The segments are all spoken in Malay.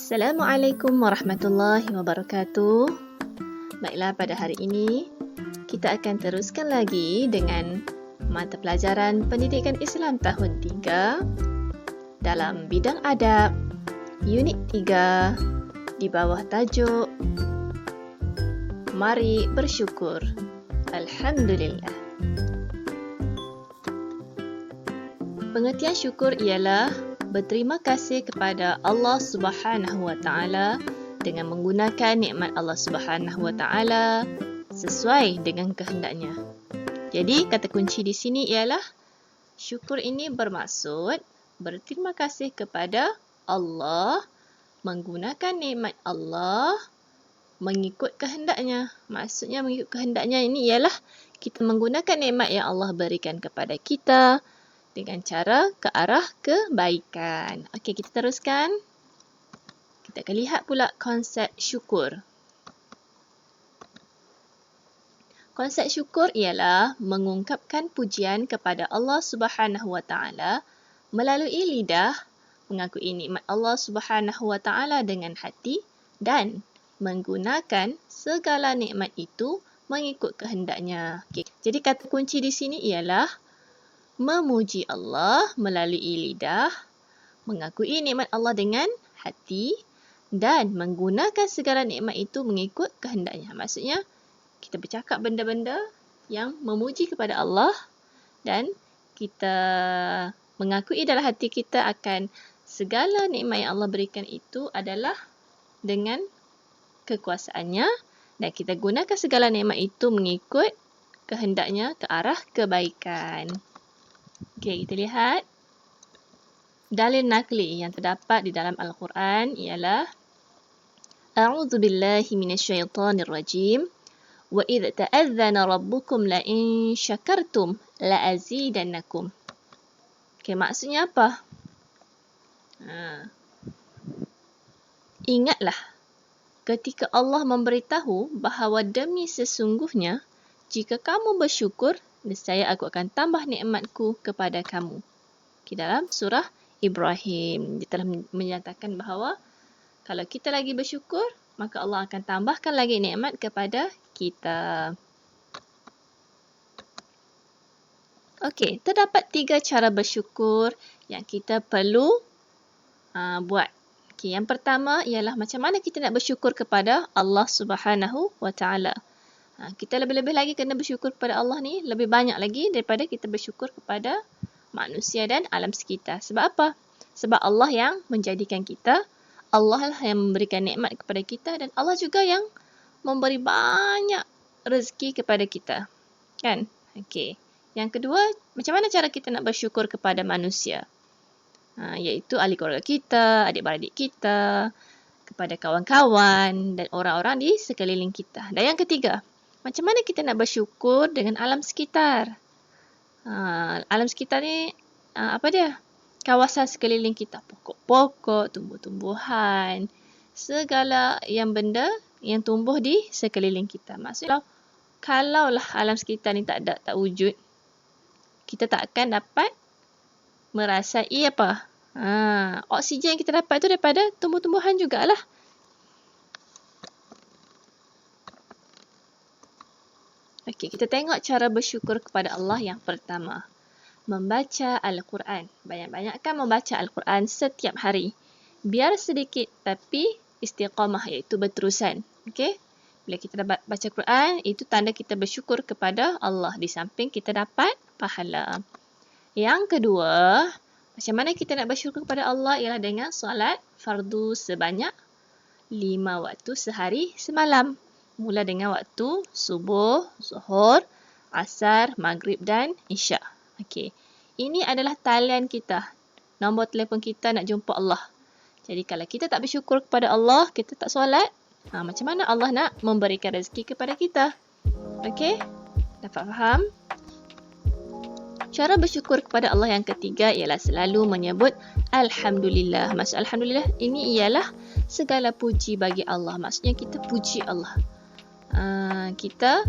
Assalamualaikum warahmatullahi wabarakatuh. Baiklah, pada hari ini kita akan teruskan lagi dengan mata pelajaran Pendidikan Islam tahun 3 dalam bidang adab unit 3 di bawah tajuk Mari bersyukur. Alhamdulillah. Pengertian syukur ialah berterima kasih kepada Allah Subhanahu Wa Taala dengan menggunakan nikmat Allah Subhanahu Wa Taala sesuai dengan kehendaknya. Jadi kata kunci di sini ialah syukur ini bermaksud berterima kasih kepada Allah, menggunakan nikmat Allah mengikut kehendaknya. Maksudnya mengikut kehendaknya ini ialah kita menggunakan nikmat yang Allah berikan kepada kita dengan cara ke arah kebaikan. Okey, kita teruskan. Kita akan lihat pula konsep syukur. Konsep syukur ialah mengungkapkan pujian kepada Allah Subhanahu Wa Taala melalui lidah, mengakui nikmat Allah Subhanahu Wa Taala dengan hati dan menggunakan segala nikmat itu mengikut kehendaknya. Okey, jadi kata kunci di sini ialah memuji Allah melalui lidah, mengakui nikmat Allah dengan hati dan menggunakan segala nikmat itu mengikut kehendaknya. Maksudnya, kita bercakap benda-benda yang memuji kepada Allah dan kita mengakui dalam hati kita akan segala nikmat yang Allah berikan itu adalah dengan kekuasaannya dan kita gunakan segala nikmat itu mengikut kehendaknya ke arah kebaikan. Okey, kita lihat. Dalil nakli yang terdapat di dalam Al-Quran ialah A'udzu billahi minasyaitonir rajim. Wa idz ta'adzana rabbukum la in syakartum la azidannakum. Okey, maksudnya apa? Ingatlah ketika Allah memberitahu bahawa demi sesungguhnya jika kamu bersyukur, nescaya aku akan tambah nikmatku kepada kamu. Dalam surah Ibrahim, dia telah menyatakan bahawa kalau kita lagi bersyukur, maka Allah akan tambahkan lagi nikmat kepada kita. Okey, terdapat 3 cara bersyukur yang kita perlu buat. Okey, yang pertama ialah macam mana kita nak bersyukur kepada Allah Subhanahu Wa Taala. Kita lebih-lebih lagi kena bersyukur kepada Allah ni lebih banyak lagi daripada kita bersyukur kepada manusia dan alam sekitar. Sebab apa? Sebab Allah yang menjadikan kita, Allah lah yang memberikan nikmat kepada kita dan Allah juga yang memberi banyak rezeki kepada kita. Kan? Okey. Yang kedua, macam mana cara kita nak bersyukur kepada manusia? Iaitu ahli keluarga kita, adik-beradik kita, kepada kawan-kawan dan orang-orang di sekeliling kita. Dan yang ketiga, macam mana kita nak bersyukur dengan alam sekitar? Alam sekitar ni, apa dia? Kawasan sekeliling kita. Pokok-pokok, tumbuh-tumbuhan, segala yang benda yang tumbuh di sekeliling kita. Maksudnya, kalaulah alam sekitar ni tak wujud, kita tak akan dapat merasai apa? Oksigen yang kita dapat tu daripada tumbuh-tumbuhan jugalah. Okey, kita tengok cara bersyukur kepada Allah yang pertama. Membaca Al-Quran. Banyak-banyakkan membaca Al-Quran setiap hari. Biar sedikit tapi istiqamah, iaitu berterusan. Okey? Bila kita dapat baca Quran, itu tanda kita bersyukur kepada Allah. Di samping kita dapat pahala. Yang kedua, macam mana kita nak bersyukur kepada Allah ialah dengan solat fardu sebanyak 5 waktu sehari semalam. Mula dengan waktu subuh, zuhur, asar, maghrib dan isyak. Okey. Ini adalah talian kita. Nombor telefon kita nak jumpa Allah. Jadi kalau kita tak bersyukur kepada Allah, kita tak solat, macam mana Allah nak memberikan rezeki kepada kita? Okey? Dapat faham? Cara bersyukur kepada Allah yang ketiga ialah selalu menyebut Alhamdulillah. Maksud Alhamdulillah ini ialah segala puji bagi Allah. Maksudnya kita puji Allah. Kita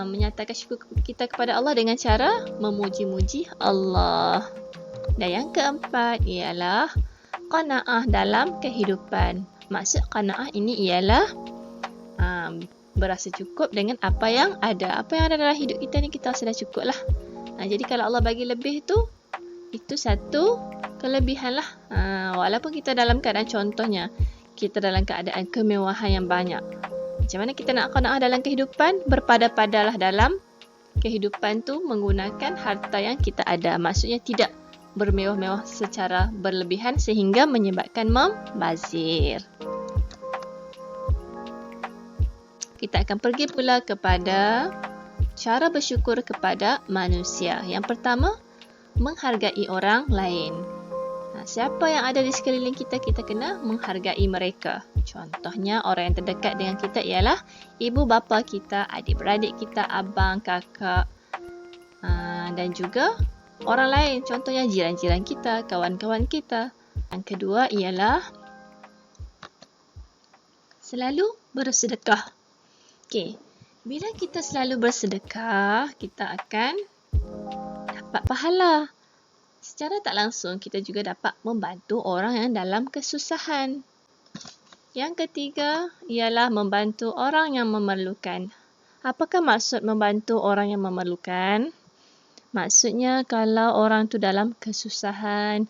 menyatakan syukur kita kepada Allah dengan cara memuji-muji Allah. Dan yang keempat ialah qanaah dalam kehidupan. Maksud qanaah ini ialah berasa cukup dengan apa yang ada. Apa yang ada dalam hidup kita ni kita rasa dah cukup lah. Jadi kalau Allah bagi lebih tu, itu satu kelebihan lah. Walaupun kita dalam keadaan, contohnya kita dalam keadaan kemewahan yang banyak. Macam mana kita nak qanaah dalam kehidupan? Berpada-padalah dalam kehidupan tu menggunakan harta yang kita ada. Maksudnya tidak bermewah-mewah secara berlebihan sehingga menyebabkan membazir. Kita akan pergi pula kepada cara bersyukur kepada manusia. Yang pertama, menghargai orang lain. Siapa yang ada di sekeliling kita, kita kena menghargai mereka. Contohnya, orang yang terdekat dengan kita ialah ibu bapa kita, adik-beradik kita, abang, kakak, dan juga orang lain. Contohnya jiran-jiran kita, kawan-kawan kita. Yang kedua ialah selalu bersedekah. Okey, bila kita selalu bersedekah, kita akan dapat pahala. Secara tak langsung, kita juga dapat membantu orang yang dalam kesusahan. Yang ketiga ialah membantu orang yang memerlukan. Apakah maksud membantu orang yang memerlukan? Maksudnya kalau orang tu dalam kesusahan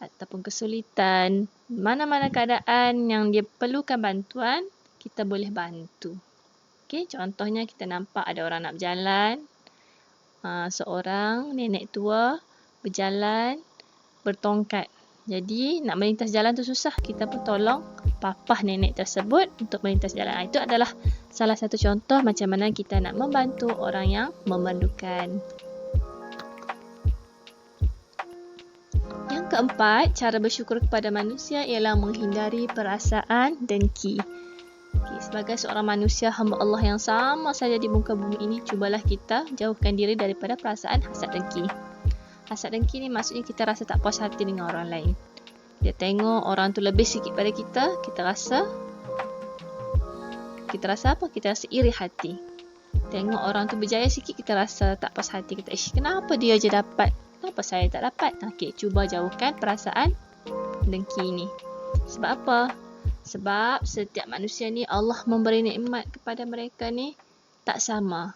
ataupun kesulitan, mana-mana keadaan yang dia perlukan bantuan, kita boleh bantu. Okay, contohnya kita nampak ada orang nak berjalan, seorang nenek tua berjalan bertongkat. Jadi nak melintas jalan tu susah, kita pun tolong papah nenek tersebut untuk melintas jalan. Itu adalah salah satu contoh macam mana kita nak membantu orang yang memerlukan. Yang keempat, cara bersyukur kepada manusia ialah menghindari perasaan dengki. Sebagai seorang manusia, hamba Allah yang sama saja di muka bumi ini, cubalah kita jauhkan diri daripada perasaan hasad dengki. Hasad dengki ni maksudnya kita rasa tak puas hati dengan orang lain. Dia tengok orang tu lebih sikit pada kita, kita rasa apa? Kita rasa iri hati. Tengok orang tu berjaya sikit, kita rasa tak puas hati. Kita, kenapa dia je dapat? Kenapa saya tak dapat? Okey, cuba jauhkan perasaan dengki ni. Sebab apa? Sebab setiap manusia ni Allah memberi nikmat kepada mereka ni tak sama.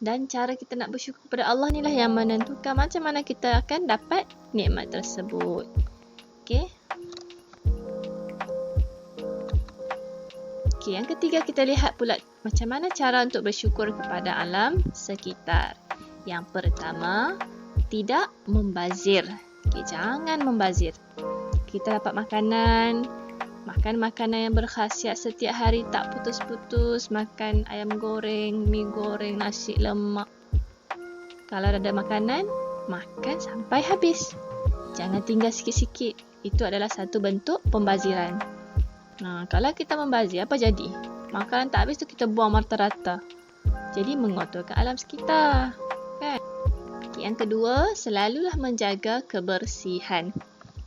Dan cara kita nak bersyukur kepada Allah ni lah yang menentukan macam mana kita akan dapat nikmat tersebut. Okey. Okey, yang ketiga kita lihat pula macam mana cara untuk bersyukur kepada alam sekitar. Yang pertama, tidak membazir. Okey, jangan membazir. Kita dapat makan makanan yang berkhasiat setiap hari, tak putus-putus, makan ayam goreng, mi goreng, nasi lemak. Kalau ada makanan, makan sampai habis. Jangan tinggal sikit-sikit. Itu adalah satu bentuk pembaziran. Kalau kita membazir, apa jadi? Makanan tak habis tu kita buang merata-rata. Jadi mengotorkan alam sekitar. Kan? Okay, yang kedua, selalulah menjaga kebersihan.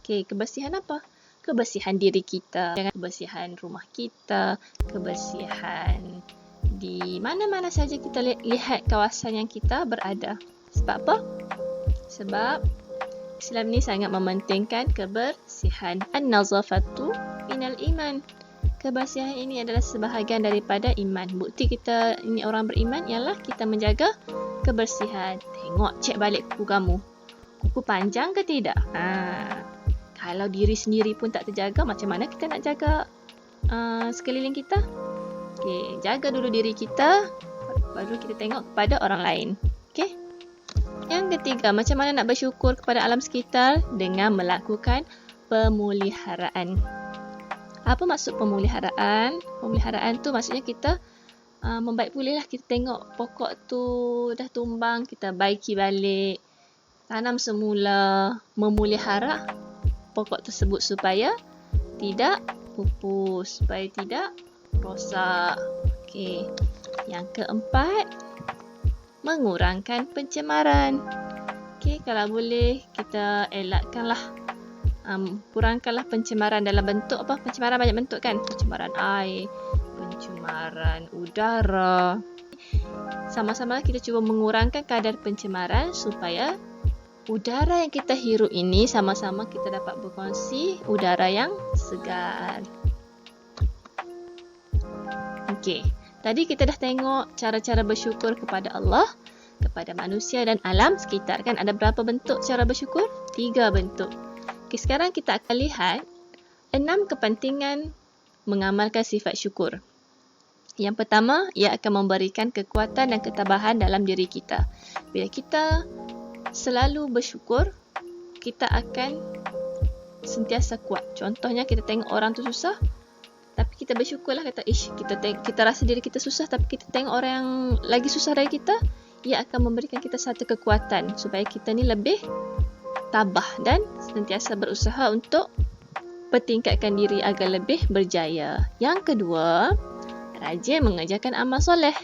Okay, kebersihan apa? Kebersihan diri kita, kebersihan rumah kita, kebersihan di mana-mana saja kita lihat kawasan yang kita berada. Sebab apa? Sebab Islam ni sangat mementingkan kebersihan. An-nazafatu minal iman. Kebersihan ini adalah sebahagian daripada iman. Bukti kita ini orang beriman ialah kita menjaga kebersihan. Tengok, cek balik kuku kamu. Kuku panjang ke tidak? Kalau diri sendiri pun tak terjaga, macam mana kita nak jaga sekeliling kita? Okay, jaga dulu diri kita, baru kita tengok kepada orang lain. Okay? Yang ketiga, macam mana nak bersyukur kepada alam sekitar? Dengan melakukan pemuliharaan. Apa maksud pemuliharaan? Pemuliharaan tu maksudnya kita membaik pulih lah. Kita tengok pokok tu dah tumbang, kita baiki balik, tanam semula, memelihara pokok tersebut supaya tidak pupus, supaya tidak rosak. Okey. Yang keempat, mengurangkan pencemaran. Okey, kalau boleh kita elakkanlah, kurangkanlah pencemaran dalam bentuk apa? Pencemaran banyak bentuk kan? Pencemaran air, pencemaran udara. Sama-sama kita cuba mengurangkan kadar pencemaran supaya udara yang kita hirup ini sama-sama kita dapat berkongsi udara yang segar. Okey, tadi kita dah tengok cara-cara bersyukur kepada Allah, kepada manusia dan alam sekitar, kan? Ada berapa bentuk cara bersyukur? 3 bentuk. Okey, sekarang kita akan lihat 6 kepentingan mengamalkan sifat syukur. Yang pertama, ia akan memberikan kekuatan dan ketabahan dalam diri kita. Bila kita selalu bersyukur, kita akan sentiasa kuat. Contohnya, kita tengok orang tu susah, tapi kita bersyukurlah, kata, kita rasa diri kita susah, tapi kita tengok orang yang lagi susah dari kita, ia akan memberikan kita satu kekuatan supaya kita ni lebih tabah dan sentiasa berusaha untuk pertingkatkan diri agar lebih berjaya. Yang kedua, rajin mengerjakan amal soleh.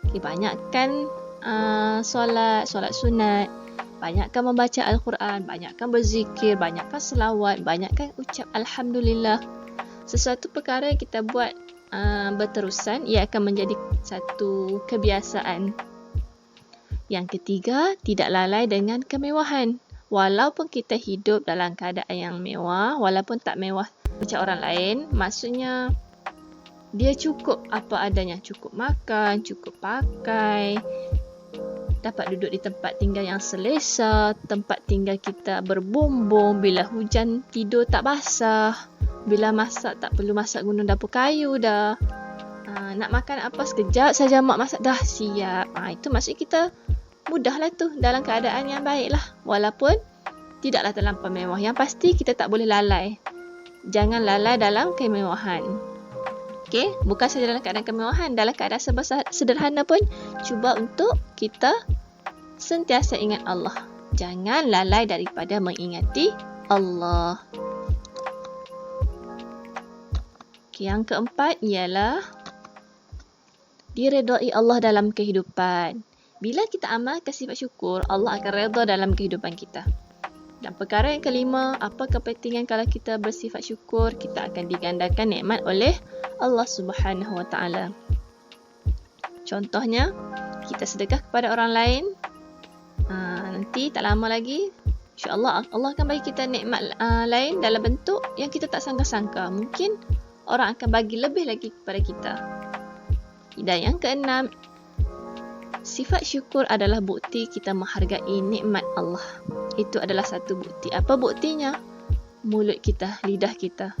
Banyakkan solat sunat, banyakkan membaca Al-Quran, banyakkan berzikir, banyakkan selawat, banyakkan ucap Alhamdulillah. Sesuatu perkara yang kita buat berterusan, ia akan menjadi satu kebiasaan. Yang ketiga, tidak lalai dengan kemewahan. Walaupun kita hidup dalam keadaan yang mewah, walaupun tak mewah macam orang lain, maksudnya dia cukup apa adanya, cukup makan, cukup pakai, dapat duduk di tempat tinggal yang selesa, tempat tinggal kita berbumbung, bila hujan tidur tak basah, bila masak tak perlu masak gunung dapur kayu dah. Nak makan apa sekejap saja mak masak dah siap. Itu maksud kita mudahlah tu, dalam keadaan yang baiklah, walaupun tidaklah terlampau mewah. Yang pasti kita tak boleh lalai. Jangan lalai dalam kemewahan. Okey, bukan saja dalam keadaan kemewahan, dalam keadaan sederhana pun cuba untuk kita sentiasa ingat Allah. Jangan lalai daripada mengingati Allah. Okey, yang keempat ialah diredai Allah dalam kehidupan. Bila kita amalkan sifat syukur, Allah akan redha dalam kehidupan kita. Dan perkara yang kelima, apa kepentingan kalau kita bersifat syukur? Kita akan digandakan nikmat oleh Allah Subhanahu Wa Taala. Contohnya, kita sedekah kepada orang lain, nanti tak lama lagi, insya-Allah Allah akan bagi kita nikmat lain dalam bentuk yang kita tak sangka-sangka. Mungkin orang akan bagi lebih lagi kepada kita. Dan yang keenam, sifat syukur adalah bukti kita menghargai nikmat Allah. Itu adalah satu bukti. Apa buktinya? Mulut kita, lidah kita.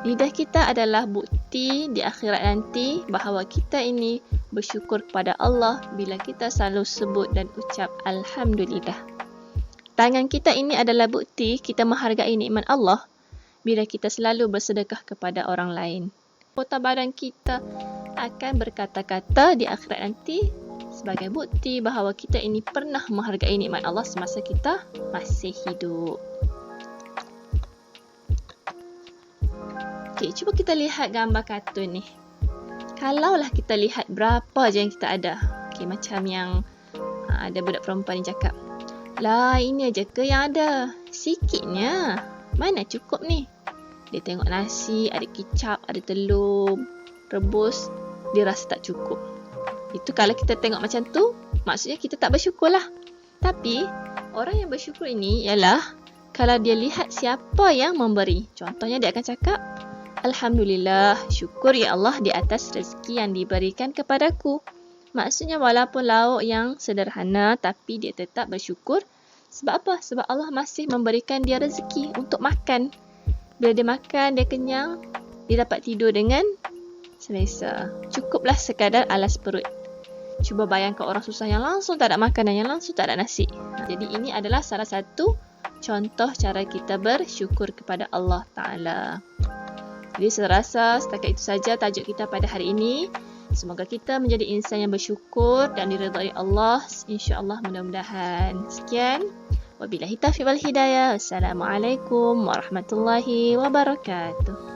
Lidah kita adalah bukti di akhirat nanti bahawa kita ini bersyukur kepada Allah bila kita selalu sebut dan ucap Alhamdulillah. Tangan kita ini adalah bukti kita menghargai nikmat Allah bila kita selalu bersedekah kepada orang lain. Kota badan kita akan berkata-kata di akhirat nanti sebagai bukti bahawa kita ini pernah menghargai nikmat Allah semasa kita masih hidup. Okey, cuba kita lihat gambar kartun ni. Kalaulah kita lihat berapa je yang kita ada. Okey, macam yang ada budak perempuan ni cakap, "Lah, ini aja ke yang ada? Sikitnya. Mana cukup ni?" Dia tengok nasi, ada kicap, ada telur rebus, dia rasa tak cukup. Itu kalau kita tengok macam tu, maksudnya kita tak bersyukur lah. Tapi, orang yang bersyukur ini ialah kalau dia lihat siapa yang memberi. Contohnya dia akan cakap, Alhamdulillah, syukur ya Allah di atas rezeki yang diberikan kepadaku. Maksudnya walaupun lauk yang sederhana, tapi dia tetap bersyukur. Sebab apa? Sebab Allah masih memberikan dia rezeki untuk makan. Bila dia makan, dia kenyang, dia dapat tidur dengan selesa. Cukuplah sekadar alas perut. Cuba bayangkan orang susah yang langsung tak ada makanan, yang langsung tak ada nasi. Jadi ini adalah salah satu contoh cara kita bersyukur kepada Allah Ta'ala. Jadi saya rasa setakat itu saja tajuk kita pada hari ini. Semoga kita menjadi insan yang bersyukur dan diredai Allah. InsyaAllah mudah-mudahan. Sekian. Wabillahi taufiq wal hidayah. Assalamualaikum warahmatullahi wabarakatuh.